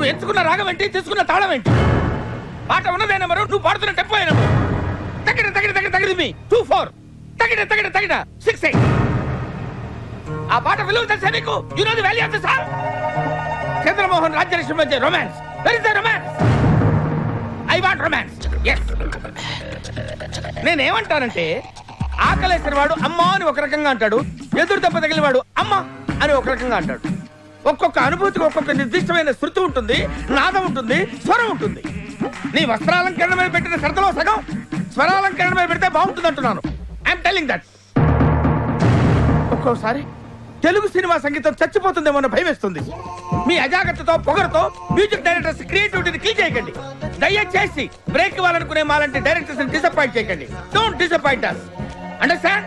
నువ్వు ఎంచుకున్న రాగం ఏంటి, తీసుకున్న తాళం ఏంటి? పాట ఉన్నదే నెంబరు, నువ్వు పాడుతున్న టెంపో నెంబరు. తగిన తగిన తగిన తగిన మీ 2-4 తగిన తగిన తగిన 6-8. ఆ పాట విలువ తెలుసా మీకు? You know the value of the song. Chandramohan Rajyalakshmi మధ్య romance. Where is the romance? I want romance. yes. నేనేమంటానంటే ఆకలేసిన వాడు అమ్మ అని ఒక రకంగా అంటాడు, ఎదురు దెబ్బ తగిలిన వాడు అమ్మ అని ఒక రకంగా అంటాడు. ఒక్కొక్క అనుభూతికి ఒక్కొక్క నిర్దిష్టమైన శృతి ఉంటుంది, నాదం ఉంటుంది, స్వరం ఉంటుంది. నీ వస్త్రాలంకరణ మీద పెట్టిన శ్రద్ధలో సగం స్వరాలంకరణ మీద పెడితే బాగుంటుంది అంటున్నాను. I'm telling that. ఒక్కోసారి తెలుగు సినిమా సంగీతం చచ్చిపోతుందేమో అన్న భయం వేస్తుంది. మీ అజాగ్రత్తతో పొగరుతో మ్యూజిక్ డైరెక్టర్స్ క్రియేటివిటీని కిల్ చేయకండి. దయచేసి బ్రేక్ ఇవ్వాలనుకునే మాలాంటి డైరెక్టర్స్ డిసప్పాయింట్ చేయకండి. Don't disappoint us. అండర్స్టాండ్?